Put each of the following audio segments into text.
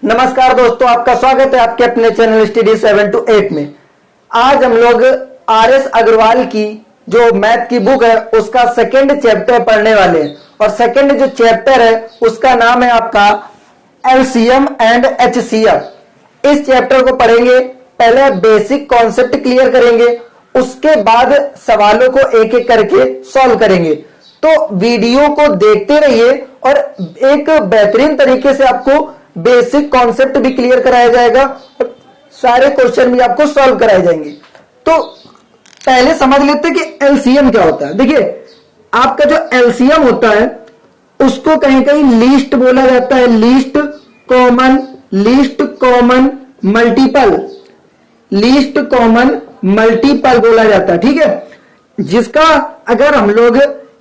नमस्कार दोस्तों, आपका स्वागत है आपके अपने चैनल स्टडी 7 to 8 में। आज हम लोग RS अग्रवाल की जो मैथ की बुक है उसका सेकंड चैप्टर पढ़ने वाले हैं और सेकंड जो चैप्टर है उसका नाम है आपका LCM एंड HCF। इस चैप्टर को पढ़ेंगे, पहले बेसिक कॉन्सेप्ट क्लियर करेंगे, उसके बाद सवालों को एक एक करके सॉल्व करेंगे। तो वीडियो को देखते रहिए और एक बेहतरीन तरीके से आपको बेसिक कॉन्सेप्ट भी क्लियर कराया जाएगा और सारे क्वेश्चन भी आपको सॉल्व कराए जाएंगे। तो पहले समझ लेते हैं कि एलसीएम क्या होता है। देखिए, आपका जो एलसीएम होता है उसको कहीं कहीं लीस्ट बोला जाता है, least common multiple, least common multiple बोला जाता है। ठीक है, जिसका अगर हम लोग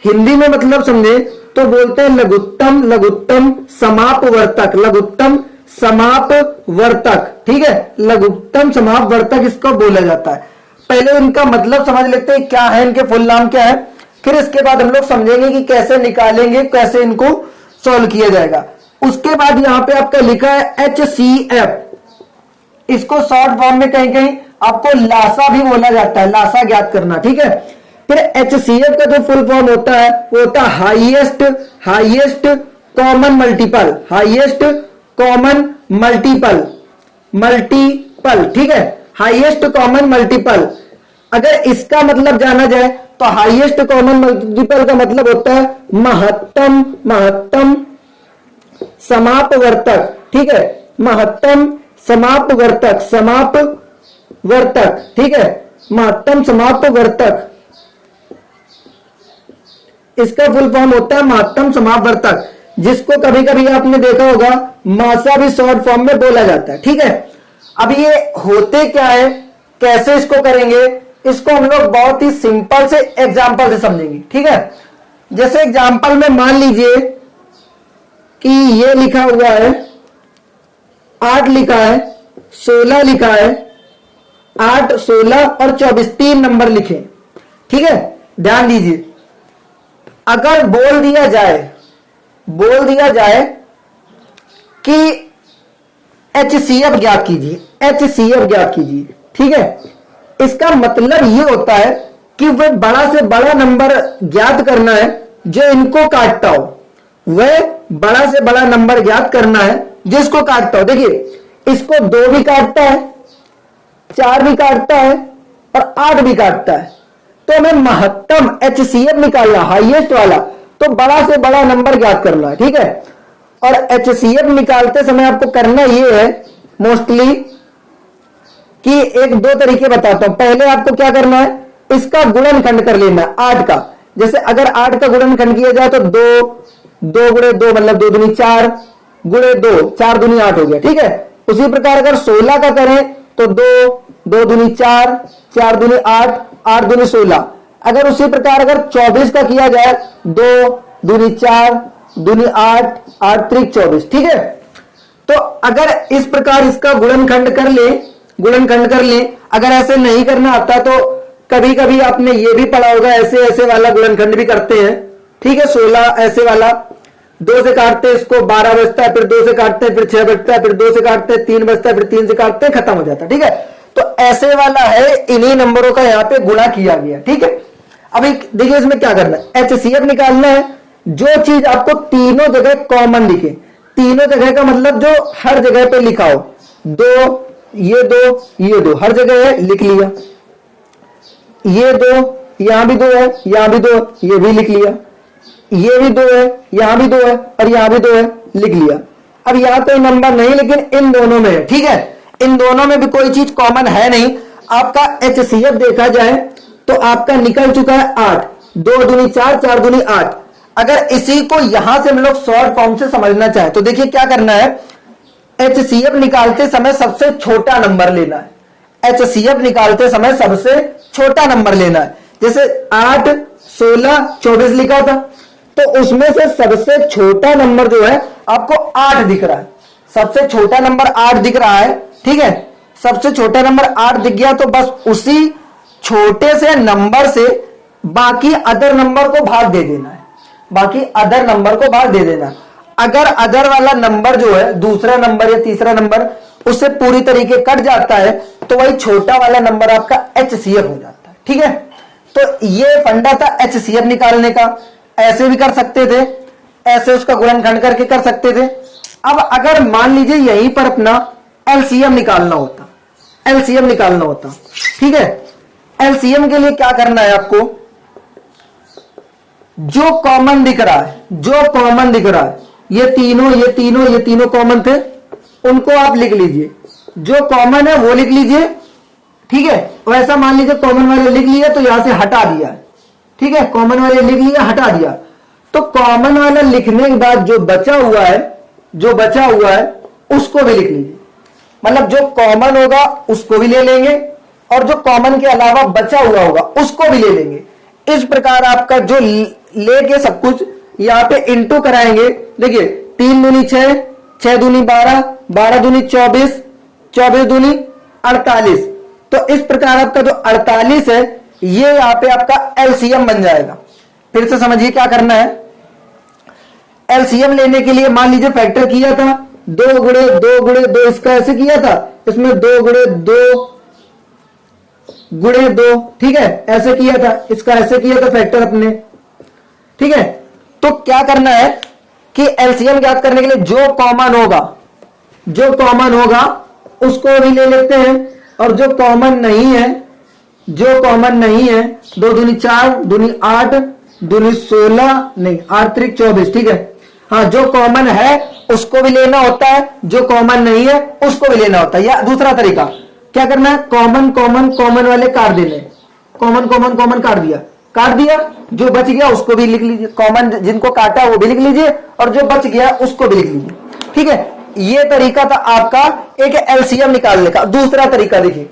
हिंदी में मतलब समझे तो बोलते हैं लघुत्तम समापवर्तक, लघुत्तम समापवर्तक। ठीक है, लघुत्तम समापवर्तक इसको बोला जाता है। पहले इनका मतलब समझ लेते हैं क्या है, इनके फुल नाम क्या है, फिर इसके बाद हम लोग समझेंगे कि कैसे निकालेंगे, कैसे इनको सॉल्व किया जाएगा। उसके बाद यहां पे आपका लिखा है HCF, इसको शॉर्ट फॉर्म में कहीं कहीं आपको लासा भी बोला जाता है, लासा ज्ञात करना। ठीक है, फिर HCF का जो फुल फॉर्म होता है वो होता है highest common multiple, highest common multiple. ठीक है, हाईएस्ट कॉमन मल्टीपल। अगर इसका मतलब जाना जाए तो हाईएस्ट कॉमन मल्टीपल का मतलब होता है महत्तम समापवर्तक। ठीक है, महत्तम समापवर्तक, ठीक है, महत्तम समापवर्तक, इसका फुल फॉर्म होता है महत्तम समापवर्तक, जिसको कभी कभी आपने देखा होगा मासा भी शॉर्ट फॉर्म में बोला जाता है। ठीक है, अब ये होते क्या है, कैसे इसको करेंगे, इसको हम लोग बहुत ही सिंपल से एग्जांपल से समझेंगे। ठीक है, जैसे एग्जांपल में मान लीजिए कि ये लिखा हुआ है 8 लिखा है, 16 लिखा है, 8, 16 और 24 3 नंबर लिखे। ठीक है, ध्यान दीजिए, अगर बोल दिया जाए कि HCF ज्ञात कीजिए, ठीक है, इसका मतलब ये होता है कि वह बड़ा से बड़ा नंबर ज्ञात करना है जो इनको काटता हो, वह बड़ा से बड़ा नंबर ज्ञात करना है जो इसको काटता हो। देखिए, इसको 2 भी काटता है, 4 भी काटता है और 8 भी काटता है। तो हमें महत्तम HCF निकालना, हाईएस्ट वाला, तो बड़ा से बड़ा नंबर ज्ञात करना है। ठीक है, और HCF निकालते समय आपको करना यह है मोस्टली कि 1-2 तरीके बताता हूं। पहले आपको क्या करना है, इसका गुणनखंड कर लेना है 8 का। जैसे अगर 8 का गुणनखंड किया जाए तो 2 गुणे 2 मतलब 2 दूनी 4 गुणे 2 4 दूनी 8 हो गया। ठीक है, उसी प्रकार अगर 16 का करें तो 2 दूनी 4 4 दूनी 8 8 दूनी 16। अगर उसी प्रकार अगर 24 का किया जाए 2 दूनी 4 दूनी 8 8 त्रिक 24। ठीक है, तो अगर इस प्रकार इसका गुणनखंड कर ले, अगर ऐसे नहीं करना आता तो कभी कभी आपने ये भी पढ़ा होगा, ऐसे वाला गुणनखंड भी करते हैं। ठीक है, 16 ऐसे वाला 2 से काटते हैं, इसको 12 बचता है, फिर 2 से काटते हैं, फिर 6 बचता है, फिर 2 से काटते हैं, 3 बचता है, फिर 3 से काटते हैं, खत्म हो जाता है। ठीक है, तो ऐसे वाला है, इन्हीं नंबरों का यहाँ पे गुणा किया गया। ठीक है, अभी देखिए इसमें क्या करना है, HCF निकालना है। जो चीज आपको तीनों जगह कॉमन दिखे, तीनों जगह का मतलब जो हर जगह पे लिखा हो, 2 ये 2 हर जगह है, लिख लिया। ये 2 यहां भी 2 है, यहां भी 2, ये भी लिख लिया। ये भी 2 है, यहां भी 2 है और यहां भी 2 है, लिख लिया। अब यहां कोई नंबर नहीं, लेकिन इन दोनों में है। ठीक है, इन दोनों में भी कोई चीज कॉमन है नहीं। आपका HCF देखा जाए तो आपका निकल चुका है 8, 2 दूनी 4 4 दूनी 8। अगर इसी को यहां से हम लोग शॉर्ट फॉर्म से समझना चाहे तो देखिए क्या करना है, HCF निकालते समय सबसे छोटा नंबर लेना है। HCF निकालते समय सबसे छोटा नंबर लेना है। जैसे 8 16 24 लिखा था, तो उसमें से सबसे छोटा नंबर जो है आपको 8 दिख रहा है, सबसे छोटा नंबर 8 दिख रहा है। ठीक है, सबसे छोटा नंबर 8 दिख गया तो बस उसी छोटे से नंबर से बाकी अदर नंबर को भाग दे देना है, बाकी अदर नंबर को भाग दे देना। अगर अदर वाला नंबर जो है, दूसरा नंबर या तीसरा नंबर, उससे पूरी तरीके कट जाता है तो वही छोटा वाला नंबर आपका HCF हो जाता है। ठीक है, तो ये फंडा था HCF निकालने का। ऐसे भी कर सकते थे, ऐसे उसका गुणनखंड करके कर सकते थे। अब अगर मान लीजिए यहीं पर अपना LCM निकालना होता, LCM निकालना होता, ठीक है, LCM के लिए क्या करना है आपको, जो कॉमन दिख रहा है, जो कॉमन दिख रहा है, ये तीनों कॉमन थे, उनको आप लिख लीजिए, जो कॉमन है वो लिख लीजिए। ठीक है, वैसा मान लीजिए कॉमन वाले लिख लिया तो यहां से हटा दिया, ठीक है, कॉमन वाले लिख लिया, हटा दिया, तो कॉमन वाला लिखने के बाद जो बचा हुआ है उसको भी लिख लीजिए। मतलब जो कॉमन होगा उसको भी ले लेंगे और जो कॉमन के अलावा बचा हुआ होगा उसको भी ले लेंगे। इस प्रकार आपका जो लेके सब कुछ यहां पे इंटू कराएंगे। देखिए 3 दूनी 6, 6 दूनी 12, 12 दूनी 24, 24 दूनी 48। तो इस प्रकार आपका जो 48 है ये यहां पे आपका LCM बन जाएगा। फिर से समझिए क्या करना है। LCM लेने के लिए मान लीजिए फैक्टर किया था 2 गुणे 2 गुणे 2, इसका ऐसे किया था, इसमें 2 गुणे 2 गुणे 2, ठीक है, ऐसे किया था, इसका ऐसे किया था फैक्टर अपने। ठीक है, तो क्या करना है कि LCM ज्ञात करने के लिए जो कॉमन होगा उसको भी ले लेते हैं, और जो कॉमन नहीं है 2 दूनी 4, दूनी 8, दूनी 16, नहीं 8 त्रिक 24, ठीक है, हाँ, जो कॉमन है उसको भी लेना होता है, जो कॉमन नहीं है उसको भी लेना होता है। या दूसरा तरीका क्या करना है, कॉमन वाले काट देने, कॉमन काट दिया, जो बच गया उसको भी लिख लीजिए, कॉमन जिनको काटा वो भी लिख लीजिए और जो बच गया उसको भी लिख लीजिए। ठीक है, ये तरीका था आपका एक LCM निकालने का। दूसरा तरीका देखिए,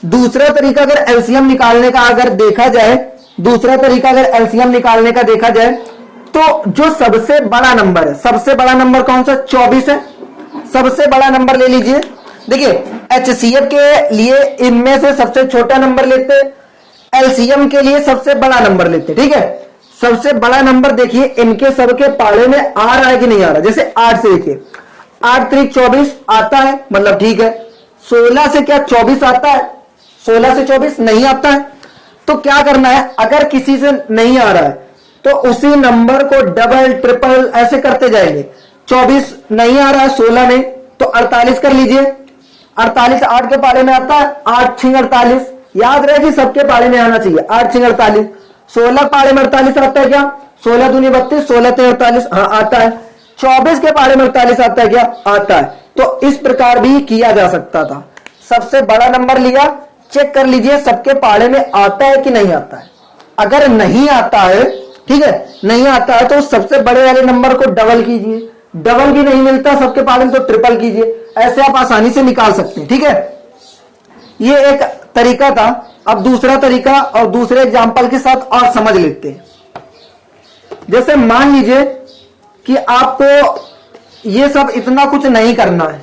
दूसरा तरीका अगर LCM निकालने का अगर देखा जाए, LCM निकालने का देखा जाए तो जो सबसे बड़ा नंबर है, सबसे बड़ा नंबर कौन सा, 24 है, सबसे बड़ा नंबर ले लीजिए। देखिए HCF के लिए इनमें से सबसे छोटा नंबर लेते, LCM के लिए सबसे बड़ा नंबर लेते। ठीक है, सबसे बड़ा नंबर देखिए इनके सबके पाले में आ रहा है कि नहीं आ रहा। जैसे 8 से देखिए, 8 त्रिक 24 आता है, मतलब ठीक है। 16 से क्या 24 आता है, 16 से 24 नहीं आता है। तो क्या करना है, अगर किसी से नहीं आ रहा है तो उसी नंबर को डबल ट्रिपल ऐसे करते जाएंगे। 24 नहीं आ रहा है 16 में, तो 48 कर लीजिए। 48 8 के पाले में आता है, 8 6 48, याद रहे कि सबके पाले में आना चाहिए, 8 6 48। 16 पाले में 48 आता है क्या, 16 दूनी 32, 16 3 48, हाँ आता है। 24 के पाले में 48 आता है क्या, आता है। तो इस प्रकार भी किया जा सकता था। सबसे बड़ा नंबर लिया, चेक कर लीजिए सबके पाले में आता है कि नहीं आता है। अगर नहीं आता है, ठीक है, नहीं आता है तो सबसे बड़े वाले नंबर को डबल कीजिए, डबल भी नहीं मिलता सबके पाले में तो ट्रिपल कीजिए। ऐसे आप आसानी से निकाल सकते हैं। ठीक है, ये एक तरीका था। अब दूसरा तरीका और दूसरे एग्जाम्पल के साथ और समझ लेते हैं। जैसे मान लीजिए कि आपको ये सब इतना कुछ नहीं करना है,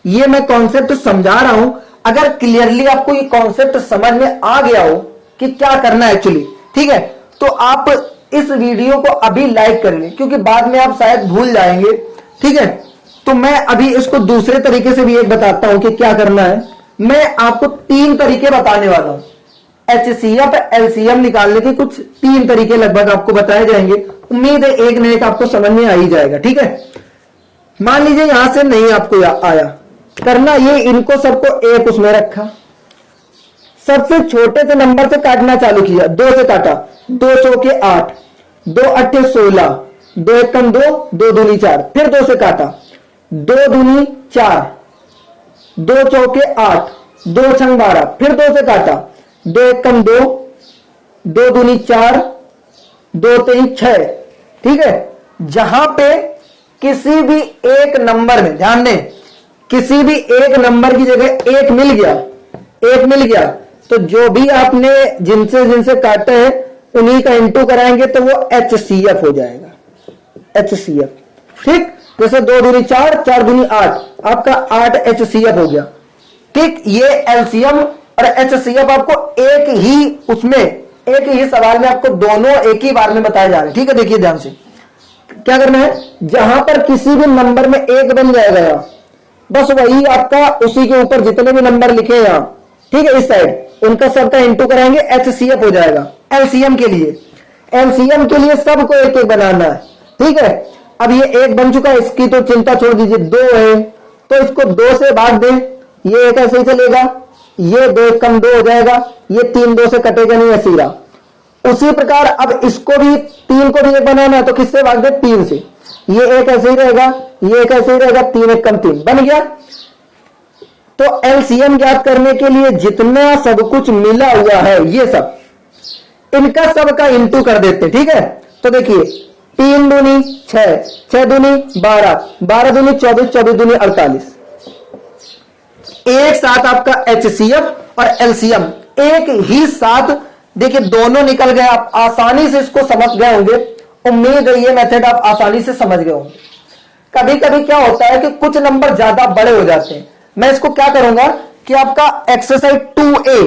ये मैं कॉन्सेप्ट समझा रहा हूं। अगर क्लियरली आपको ये कॉन्सेप्ट समझ में आ गया हो कि क्या करना है एक्चुअली, ठीक है, तो आप इस वीडियो को अभी लाइक कर लें, क्योंकि बाद में आप शायद भूल जाएंगे। ठीक है, तो मैं अभी इसको दूसरे तरीके से भी एक बताता हूं कि क्या करना है। मैं आपको 3 तरीके बताने वाला हूं। HCF LCM निकालने के कुछ 3 तरीके लगभग आपको बताए जाएंगे। उम्मीद है एक न एक आपको समझ में आ ही जाएगा। ठीक है, मान लीजिए यहां से नहीं आपको आया करना, ये इनको सबको एक उसमें रखा, सबसे छोटे से नंबर से काटना चालू किया, 2 से काटा, 2 चौके 8, 2 अट्ठे 16, 2 एकम 2, 2 दूनी 4, फिर 2 से काटा, 2 दूनी 4, 2 चौके 8, 2 छंग 12, फिर 2 से काटा, 2 एकम 2, 2 दूनी 4, 2 तेईस 6। ठीक है, जहां पे किसी भी एक नंबर में, ध्यान दें, किसी भी एक नंबर की जगह एक मिल गया तो जो भी आपने जिनसे जिनसे काटा है उन्हीं का इंटू कराएंगे तो वो HCF हो जाएगा, HCF। ठीक, जैसे 2 दूनी 4, 4 दूनी 8, आपका 8 HCF हो गया। ठीक, ये LCM और HCF आपको एक ही सवाल में आपको दोनों एक ही बार में बताए जा रहे हैं। ठीक है, देखिए ध्यान से, क्या करना है, जहां पर किसी भी नंबर में एक बन जाएगा यहां, बस वही आपका उसी के ऊपर जितने भी नंबर लिखे हैं यहां, ठीक है, इस साइड उनका सबका इंटू कराएंगे, HCF हो जाएगा। एलसीएम के लिए, एलसीएम के लिए सबको एक एक बनाना है, ठीक है। अब ये एक बन चुका है, इसकी तो चिंता छोड़ दीजिए, दो है तो इसको दो से भाग दें, ये एक ऐसे ही चलेगा, ये दो कम दो हो जाएगा, ये तीन दो से कटेगा नहीं, ऐसे ही रहा। उसी प्रकार अब इसको भी तीन को भी एक बनाना है तो किससे भाग दे, तीन से, ये एक ऐसे ही रहेगा, ये एक ऐसे ही रहेगा, तीन एक कम तीन बन गया। तो एलसीएम ज्ञात करने के लिए जितना सब कुछ मिला हुआ है ये सब, इनका सबका इंटू कर देते, ठीक है। तो देखिए, तीन दूनी छह, छह दूनी 12, 12 दूनी 24, 24 दूनी 48, एक साथ आपका HCF और एलसीएम एक ही साथ। देखिए दोनों निकल गए, आप आसानी से इसको समझ गए होंगे, उम्मीद है ये मेथड आप आसानी से समझ गए होंगे। कभी कभी क्या होता है कि कुछ नंबर ज्यादा बड़े हो जाते हैं, मैं इसको क्या करूंगा कि आपका एक्सरसाइज 2A,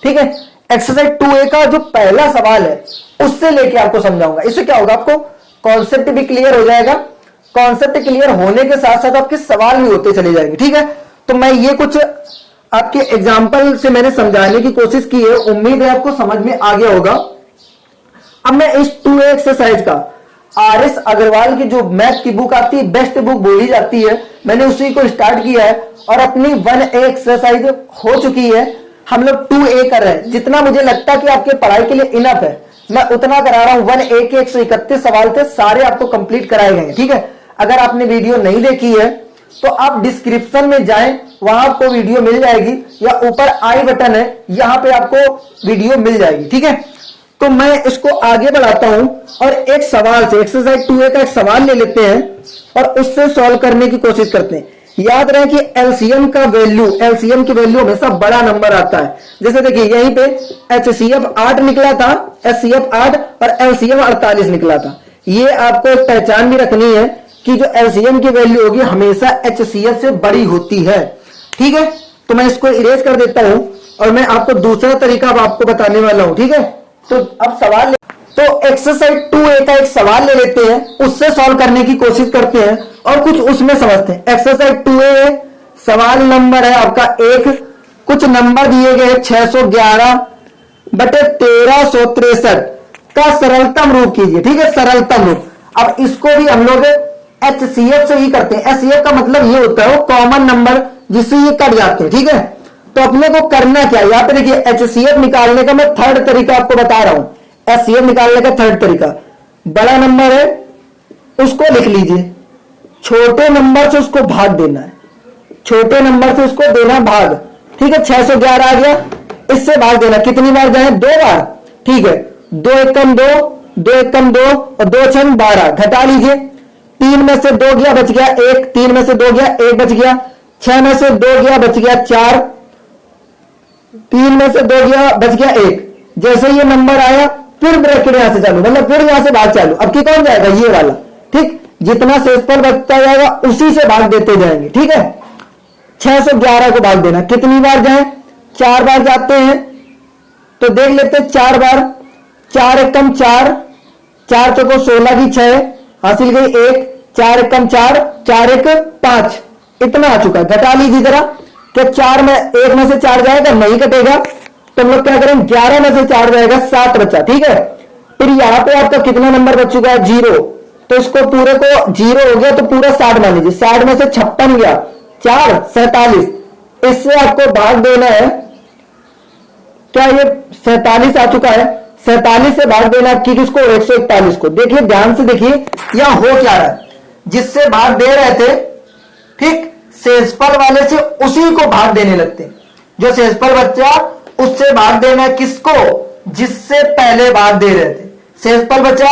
ठीक है, एक्सरसाइज 2A का जो पहला सवाल है उससे लेके आपको समझाऊंगा। इससे क्या होगा, आपको कॉन्सेप्ट भी क्लियर हो जाएगा, कॉन्सेप्ट क्लियर होने के साथ साथ आपके सवाल भी होते चले जाएंगे, ठीक है। तो मैं ये कुछ आपके एग्जाम्पल से मैंने समझाने की कोशिश की है, उम्मीद है आपको समझ में आ गया होगा। अब मैं इस 2A एक्सरसाइज का RS अग्रवाल की जो मैथ की बुक आती है, बेस्ट बुक बोली जाती है, मैंने उसी को स्टार्ट किया है और अपनी 1A एक्सरसाइज हो चुकी है, हम लोग 2A कर रहे हैं। जितना मुझे लगता है कि आपके पढ़ाई के लिए इनफ है, मैं उतना करा रहा हूं। 1A के 131 सवाल थे, सारे आपको कंप्लीट कराए गए, ठीक है। अगर आपने वीडियो नहीं देखी है तो आप डिस्क्रिप्शन में जाएं, वहां आपको वीडियो मिल जाएगी, या ऊपर आई बटन है, यहां पे आपको वीडियो मिल जाएगी, ठीक है। तो मैं इसको आगे बढ़ाता हूं और एक सवाल से, एक्सरसाइज 2A का एक सवाल ले लेते हैं और उससे सॉल्व करने की कोशिश करते हैं। याद रहे कि एलसीएम का वैल्यू, एलसीएम की वैल्यू हमेशा बड़ा नंबर आता है। जैसे देखिए यहीं पे HCF 8 निकला था, HCF 8 और एलसीएम 48 निकला था। ये आपको एक पहचान भी रखनी है कि जो एलसीएम की वैल्यू होगी हमेशा HCF से बड़ी होती है, ठीक है। तो मैं इसको इरेज कर देता हूं और मैं आपको दूसरा तरीका अब आपको बताने वाला हूं, ठीक है। तो अब सवाल, तो एक्सरसाइज 2A का एक सवाल ले लेते हैं, उससे सॉल्व करने की कोशिश करते हैं और कुछ उसमें समझते हैं। एक्सरसाइज 2A सवाल नंबर है आपका 1, कुछ नंबर दिए गए 611 बटे 1363 का सरलतम रूप कीजिए, ठीक है, सरलतम रूप। अब इसको भी हम लोग HCF से ही करते हैं। HCF का मतलब ये होता है वो कॉमन नंबर जिससे ये कट जाते हैं, ठीक है। तो अपने को करना क्या है, यहां पे देखिए HCF निकालने का मैं थर्ड तरीका आपको बता रहा हूं। HCF निकालने का थर्ड तरीका, बड़ा नंबर है उसको लिख लीजिए, छोटे नंबर से उसको भाग देना है, छोटे नंबर से उसको देना भाग, ठीक है। 611 आ गया, इससे भाग देना, कितनी बार जाए, 2 बार, ठीक है। 2 एकम 2, 2 एकम 2 और 2 छन 12, घटा लीजिए, 3 में से 2 गया बच गया 1, 3 में से 2 गया 1 बच गया, 6 में से 2 गया बच गया 4, 3 में से 2 गया बच गया 1। जैसे ये नंबर आया फिर ब्रैकेट यहां से चालू, मतलब फिर यहां से भाग चालू। अब की कौन जाएगा, ये वाला, ठीक। जितना शेषफल बचता जाएगा उसी से भाग देते जाएंगे, ठीक है। 611 को भाग देना, कितनी बार जाए, 4 बार जाते हैं। तो देख लेते हैं 4 बार, 4 एकम 4, 4 चौको 16 की 6 हासिल गई 1, 4 एकम 4, 4 एक 5, इतना आ चुका। घटा लीजिए जरा, कि 4 में 1 में से 4 जाएगा, नहीं कटेगा, तो हम लोग क्या करें, 11 में से 4 जाएगा, 7 बचा, ठीक है। फिर यहां पे आपका कितना नंबर बच चुका है, 0, तो इसको पूरे को 0 हो गया तो पूरा 60 मान लीजिए, 60 में से 56 गया, 4 47, इससे आपको भाग देना है, क्या ये 47 आ चुका है, 47 से भाग देना कि किसको, 141 को। देखिए ध्यान से देखिए यहां हो क्या रहा है, जिससे भाग दे रहे थे, ठीक, शेषफल वाले से उसी को भाग देने लगते हैं। जो शेषफल बच्चा उससे भाग देना है किसको, जिससे पहले भाग दे रहे थे। शेषफल बचा,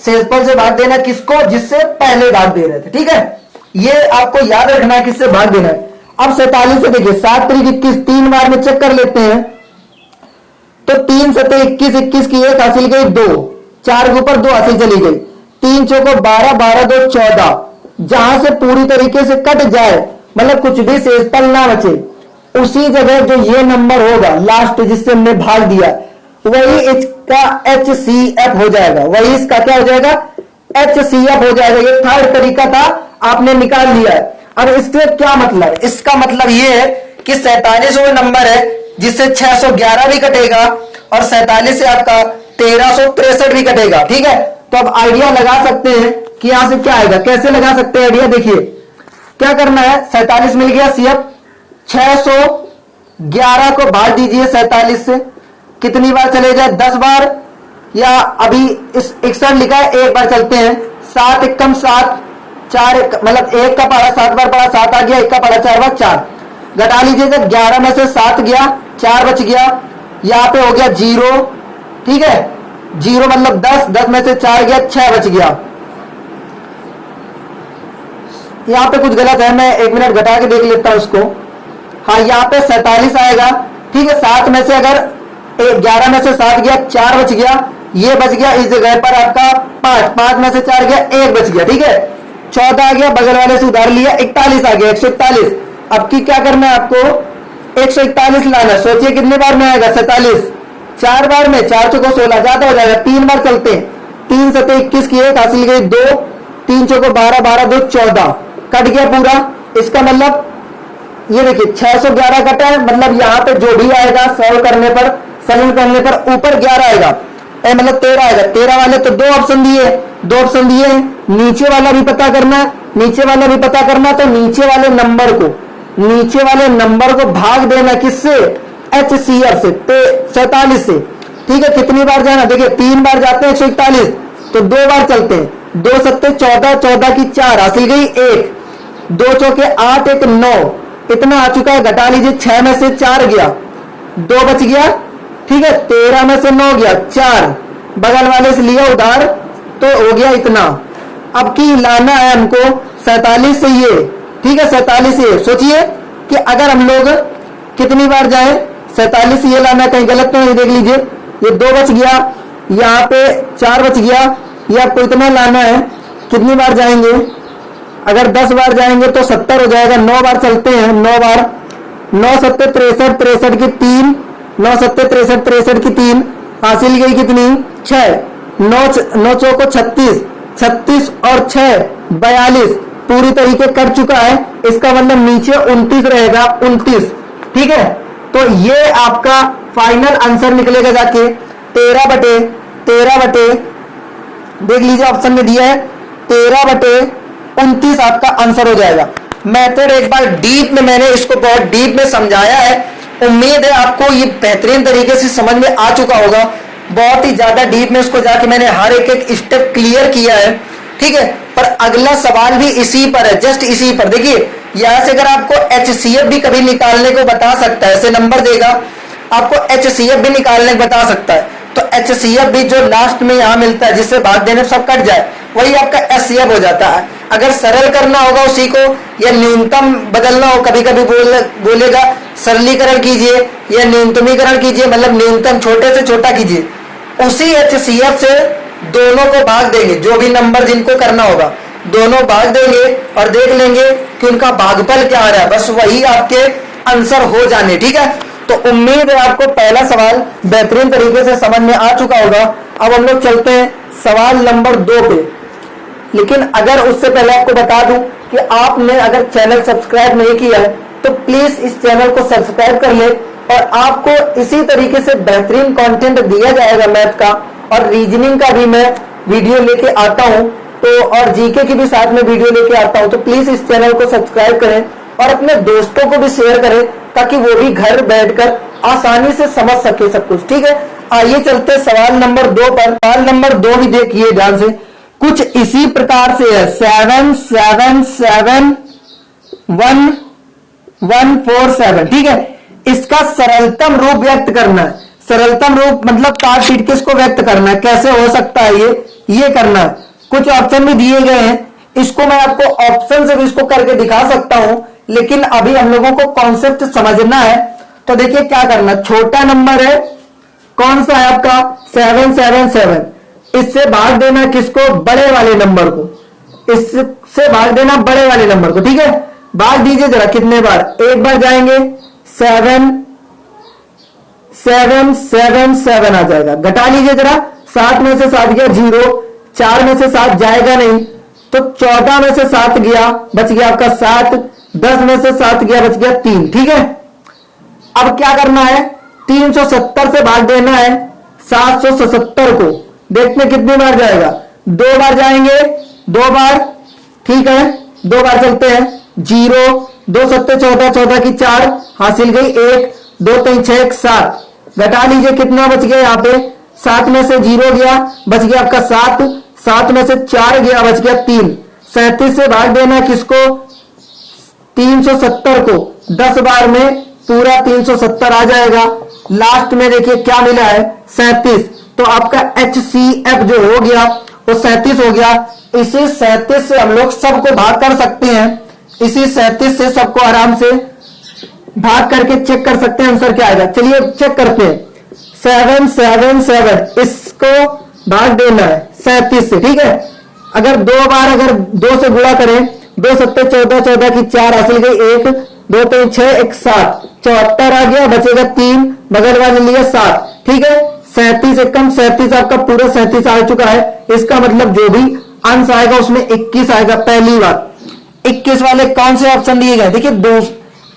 शेषफल से भाग देना किसको, जिससे पहले भाग दे रहे थे, ठीक है। ये आपको याद रखना है किससे भाग देना है। अब 47 से देखिए 7 3 21, 3 बार में चेक कर लेते हैं। तो 3 7 21, 21 की 1 हासिल गई 2, 4 के ऊपर 2 हासिल चली गई, 3 चौको 12, 12 2 14, जहां से पूरी तरीके से कट जाए, मतलब कुछ भी शेषफल ना बचे, उसी जगह जो ये नंबर होगा लास्ट जिससे हमने भाग दिया, वही इसका HCF हो जाएगा, वही इसका क्या हो जाएगा, HCF हो जाएगा। ये थर्ड तरीका था, आपने निकाल लिया है। अब इससे क्या मतलब, इसका मतलब ये है कि 47 वो नंबर है जिससे 611 भी कटेगा और 47 से आपका 1363 भी कटेगा। ठीक है, तो अब आइडिया लगा सकते हैं कि यहां से क्या आएगा। कैसे लगा सकते हैं आइडिया, देखिए क्या करना है। 47 मिल गया CF, 611 को भाग दीजिए 47 से, कितनी बार चले जाए, 10 बार, या अभी इस 61 लिखा है, एक बार चलते हैं। 7 एकम 7, 4 मतलब 1 का पढ़ा 7 बार पढ़ा, 7 आ गया, 1 का पढ़ा 4 बार 4, घटा लीजिएगा। 11 में से 7 गया, 4 बच गया, यहां पे हो गया 0। ठीक है, 0 मतलब 10, 10 में से 4 गया, 6 बच गया। यहां पे कुछ गलत है, मैं 1 मिनट घटा के देख लेता हूं उसको। हाँ, यहाँ पे 47 आएगा। ठीक है, 7 में से अगर 11 में से 7 गया, 4 बच गया, ये बच गया, इस जगह पर आपका 5, 5 में से 4 गया, 1 बच गया। ठीक है, 14 आ गया, बगल वाले से उधार लिया, 41 आ गया, 141। अब की क्या करना है आपको, 141 लाना। सोचिए कितने बार में आएगा 47, 4 बार में, 4 चौको 16, ज्यादा हो जाएगा, 3 बार चलते हैं। 3 7 21 की 1 हासिल गई 2, 3 चौको 12, 12 2 14, कट गया पूरा। इसका मतलब ये देखिए 611 कटा है, मतलब यहाँ पे जो भी आएगा सॉल्व करने पर, सरल करने पर ऊपर 11 आएगा, मतलब 13 आएगा। 13 वाले तो 2 ऑप्शन दिए, 2 ऑप्शन दिए, नीचे वाला भी पता करना, नीचे वाला भी पता करना। तो नीचे वाले नंबर को, नीचे वाले नंबर को भाग देना किससे, HCF से, 47 से। ठीक है, कितनी बार जाना, देखिए 3 बार जाते हैं 141, तो 2 बार चलते हैं। 2 सत्ते 14, 14 की 4 हासिल गई 1, 2 चौके 8, 1 9, इतना आ चुका है। घटा लीजिए, 6 में से 4 गया, 2 बच गया। ठीक है, 13 में से 9 गया, 4, बगल वाले से लिया उधार, तो हो गया इतना। अब की लाना है हमको 47 से ये। ठीक है, 47 से सोचिए कि अगर हम लोग कितनी बार जाए, 47 से ये लाना, कहीं गलत तो नहीं, देख लीजिए, ये 2 बच गया, यहाँ पे 4 बच गया, ये आपको इतना लाना है। कितनी बार जाएंगे, अगर 10 बार जाएंगे तो 70 हो जाएगा। 9 बार चलते हैं, 9 बार, 9 सत्ते 63, 63 की 3, 9 सत्ते 63, 63 की 3 हासिल गई कितनी, 6, 9 चौको 36, 36 और 6 42, पूरी तरीके कर चुका है। इसका मतलब नीचे 29 रहेगा, 29। ठीक है, तो ये आपका फाइनल आंसर निकलेगा जाके 13 बटे देख लीजिए ऑप्शन में दिया है 13 बटे 29 आपका आंसर हो जाएगा। मेथड एक बार डीप में, मैंने इसको बहुत डीप में समझाया है, उम्मीद है आपको ये बेहतरीन तरीके से समझ में आ चुका होगा। बहुत ही ज्यादा डीप में इसको जाके मैंने हर एक स्टेप क्लियर किया है। ठीक है, पर अगला सवाल भी इसी पर है, जस्ट इसी पर। देखिए यहां से अगर आपको HCF भी कभी निकालने को बता सकता है, ऐसे नंबर देगा आपको HCF भी निकालने को बता सकता है, तो HCF भी जो लास्ट में यहां मिलता है जिससे भाग देने सब कट जाए, वही आपका HCF हो जाता है। अगर सरल करना होगा उसी को, या न्यूनतम बदलना हो, कभी कभी बोलेगा सरलीकरण कीजिए या न्यूनतमीकरण कीजिए, मतलब न्यूनतम छोटे से छोटा कीजिए, उसी HCF से दोनों को भाग देंगे। जो भी नंबर जिनको करना होगा दोनों भाग देंगे और देख लेंगे कि उनका भागफल क्या आ रहा है, बस वही आपके आंसर हो जाने। ठीक है, तो उम्मीद है आपको पहला सवाल बेहतरीन तरीके से समझ में आ चुका होगा। अब हम लोग चलते हैं सवाल नंबर 2 पे। लेकिन अगर उससे पहले आपको बता दूं कि आपने अगर चैनल सब्सक्राइब नहीं किया है तो प्लीज इस चैनल को सब्सक्राइब कर ले, और आपको इसी तरीके से बेहतरीन कंटेंट दिया जाएगा मैथ का, और रीजनिंग का भी मैं वीडियो लेके आता हूं, तो और जीके की भी साथ में वीडियो लेके आता हूं। तो प्लीज इस चैनल को सब्सक्राइब करें और अपने दोस्तों को भी शेयर करें, ताकि वो भी घर बैठकर आसानी से समझ सके सब कुछ। ठीक है, आइए चलते सवाल नंबर 2 पर। सवाल नंबर 2 भी देखिए ध्यान से, कुछ इसी प्रकार से है, 7 7 7 1 1 4 7। ठीक है, इसका सरलतम रूप व्यक्त करना है। सरलतम रूप मतलब काट पीट के इसको व्यक्त करना है, कैसे हो सकता है ये करना है। कुछ ऑप्शन भी दिए गए हैं, इसको मैं आपको ऑप्शन से भी इसको करके दिखा सकता हूं, लेकिन अभी हम लोगों को कॉन्सेप्ट समझना है। तो देखिए क्या करना, छोटा नंबर है, कौन सा है आपका 7 7 7, इससे भाग देना किसको, बड़े वाले नंबर को, इससे भाग देना बड़े वाले नंबर को। ठीक है, भाग दीजिए जरा कितने बार, एक बार जाएंगे 7 7 7 7 आ जाएगा। घटा लीजिए जरा, 7 में से 7 गया 0, 4 में से 7 जाएगा नहीं, तो 14 में से 7 गया, बच गया आपका 7, 10 में से 7 गया, बच गया 3। ठीक है, अब क्या करना है, 370 से भाग देना है 777 को। देखते हैं कितनी बार जाएगा, 2 बार जाएंगे, 2 बार, ठीक है, 2 बार चलते हैं, 0, 2 सत्ते 14, 14 की 4 हासिल गई 1, 2 3 6 1 7, घटा लीजिए कितना बच गया, यहाँ पे 7 में से 0 गया, बच गया आपका 7, 7 में से 4 गया, बच गया 3। 37 से भाग देना किसको, 370 को, 10 बार में पूरा 370 आ जाएगा। लास्ट में देखिए क्या मिला है, 37। तो आपका HCF जो हो गया वो 37 हो गया। इसी 37 से हम लोग सबको भाग कर सकते हैं, इसी 37 से सबको आराम से भाग करके चेक कर सकते हैं आंसर क्या आएगा। चलिए चेक करते हैं, 777 इसको भाग देना है 37 से। ठीक है, अगर 2 बार अगर 2 से गुणा करें, 2 सत्ते 14, 14 की 4 हासिल गई 1, 2 3 6 1 7, 74 आ गया, बचेगा 3, बगल वाले लिए 7। ठीक है, 37 एकम 37 आपका पूरा 37 आ चुका है। इसका मतलब जो भी अंश आएगा उसमें 21 आएगा। पहली बात 21 वाले कौन से ऑप्शन दिए गए, देखिए दो,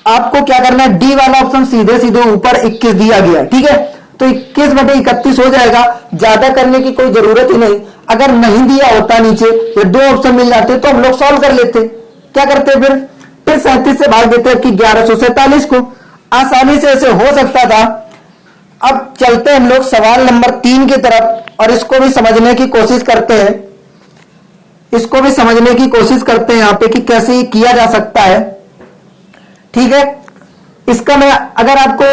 आपको क्या करना है, डी वाला ऑप्शन सीधे सीधे ऊपर 21 दिया गया। ठीक है, तो 21/31 हो जाएगा, ज्यादा करने की कोई जरूरत ही नहीं। अगर नहीं दिया होता नीचे, ये 2 ऑप्शन मिल जाते तो हम लोग सॉल्व कर लेते। क्या करते फिर 37 से भाग देते कि 1147 को, आसानी से ऐसे हो सकता था। अब चलते हैं हम लोग सवाल नंबर 3 की तरफ और इसको भी समझने की कोशिश करते हैं, इसको भी समझने की कोशिश करते हैं यहाँ पे कि कैसे किया जा सकता है। ठीक है, इसका मैं अगर आपको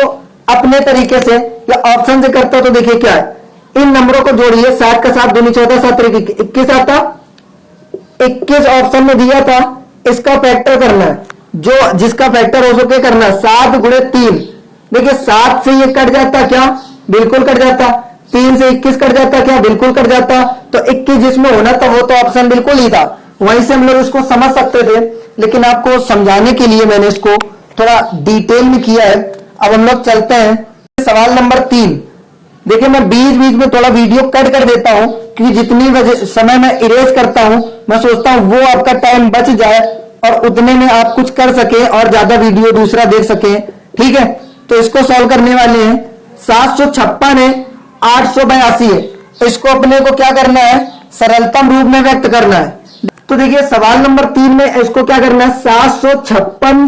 अपने तरीके से या ऑप्शन से करता तो देखिए क्या है, इन नंबरों को जोड़िए, 7 का 7 दूनी 14, 7 21 आता, 21 ऑप्शन में दिया था, इसका फैक्टर करना है, जो जिसका फैक्टर हो सके करना है, 7 गुणे 3। देखिए 7 से ये कट जाता क्या, बिल्कुल कट जाता, 3 से 21 कट जाता क्या, बिल्कुल कट जाता। तो 21 जिसमें होना था वो तो ऑप्शन बिल्कुल ही था, वहीं से हम लोग इसको समझ सकते थे, लेकिन आपको समझाने के लिए मैंने इसको थोड़ा डिटेल में किया है। अब हम लोग चलते हैं सवाल नंबर 3। देखिए मैं बीच बीच में थोड़ा वीडियो कट कर देता हूं, क्योंकि जितनी समय मैं इरेज करता हूं, मैं सोचता हूं वो आपका टाइम बच जाए और उतने में आप कुछ कर सके और ज्यादा वीडियो दूसरा देख सके। ठीक है, तो इसको सॉल्व करने वाले हैं। 756 है, 882 है, इसको अपने को क्या करना है, सरलतम रूप में व्यक्त करना है। तो देखिए सवाल नंबर 3 में इसको क्या करना है, 756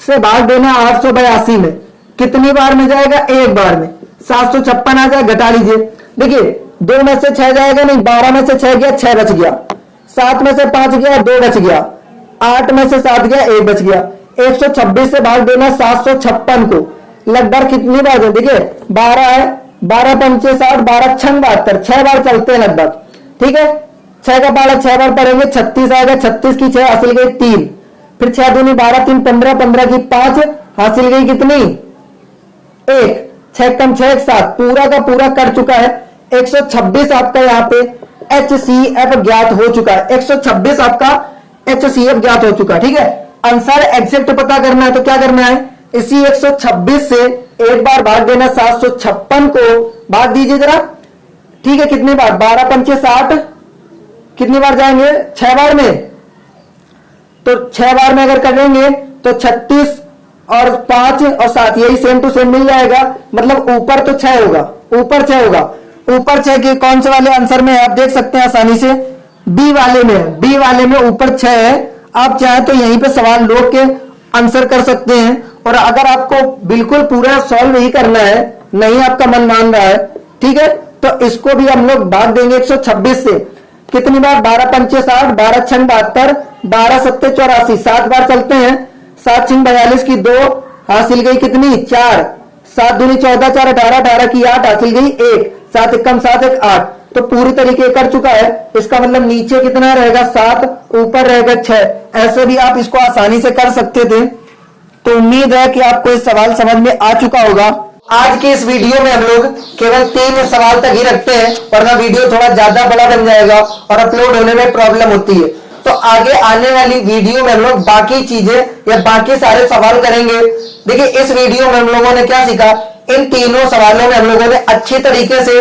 से भाग देना 882 में, कितनी बार में जाएगा, एक बार में। 756 आ जाए, घटा लीजिए, देखिए 2 में से 6 जाएगा नहीं, 12 में से 6 गया, 6 बच गया, 7 में से 5 गया, 2 बच गया, 8 में से 7 गया, 1 बच गया। 126 से भाग देना 756 को, लगभग कितनी बार है, देखिए 12 है, 12 पंचे 60, 12 6 72, 6 बार चलते हैं लगभग। ठीक है, 6 का पाला 6 बार पढ़ेंगे, 36 आएगा, 36 की 6 हासिल गई 3, फिर 6 दूनी 12, 3 15, 15 की 5 हासिल गई कितनी, 1, 6 कम 6 7, पूरा का पूरा कर चुका है। 126 आपका यहाँ पे HCF ज्ञात हो चुका है, 126 आपका HCF ज्ञात हो चुका है। ठीक है, आंसर एग्जैक्ट पता करना है तो क्या करना है, इसी 126 से एक बार भाग देना, 756 को भाग दीजिए जरा। ठीक है, कितनी बार, 12 पंचे 60, कितनी बार जाएंगे, 6 बार में। तो 6 बार में अगर करेंगे तो 36 और 5 और 7 यही सेम टू सेम मिल जाएगा, मतलब ऊपर तो 6 होगा, ऊपर 6 होगा। ऊपर 6 के कौन से वाले आंसर में है, आप देख सकते हैं आसानी से, बी वाले में, बी वाले में ऊपर 6 है। आप चाहे तो यहीं पे सवाल रोक के आंसर कर सकते हैं, और अगर आपको बिल्कुल पूरा सॉल्व नहीं करना है, नहीं आपका मन मान रहा है, ठीक है, तो इसको भी हम लोग भाग देंगे 126 से, कितनी बार, 12 पंचे 60, 12 6 72, 12 सत्ते 84, 7 बार चलते हैं, 7 6 42 की 2 हासिल गई कितनी, 4, 7 दूनी 14, 4 18, 18 की 8 हासिल गई 1, 7 एकम 7 1 8, तो पूरी तरीके कर चुका है। इसका मतलब नीचे कितना रहेगा, 7, ऊपर रहेगा 6। ऐसे भी आप इसको आसानी से कर सकते थे। तो उम्मीद है कि आपको इस सवाल समझ में आ चुका होगा। आज की इस वीडियो में हम लोग केवल 3 सवाल तक ही रखते हैं, वरना वीडियो थोड़ा ज्यादा बड़ा बन जाएगा और अपलोड होने में प्रॉब्लम होती है। तो आगे आने वाली वीडियो में हम लोग बाकी चीजें या बाकी सारे सवाल करेंगे। देखिए इस वीडियो में हम लोगों ने क्या सीखा, इन तीनों सवालों में हम लोगों ने अच्छी तरीके से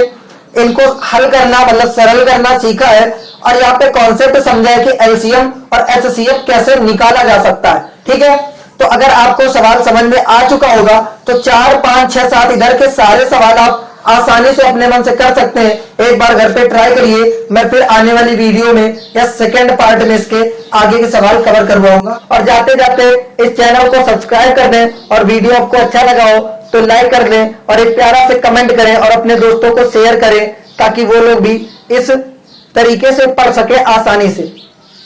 इनको हल करना मतलब सरल करना सीखा है, और यहाँ पे कॉन्सेप्ट समझा है कि एलसीएम और एचसीएफ कैसे निकाला जा सकता है। ठीक है, तो अगर आपको सवाल समझ में आ चुका होगा तो 4, 5, 6, 7 इधर के सारे सवाल आप आसानी से अपने मन से कर सकते हैं। एक बार घर पे ट्राई करिए, मैं फिर आने वाली वीडियो में या सेकंड पार्ट में इसके आगे के सवाल कवर करवाऊंगा। और जाते जाते इस चैनल को सब्सक्राइब कर दें, और वीडियो आपको अच्छा लगा हो तो लाइक कर दें, और एक प्यारा से कमेंट करें और अपने दोस्तों को शेयर करें, ताकि वो लोग भी इस तरीके से पढ़ सके आसानी से।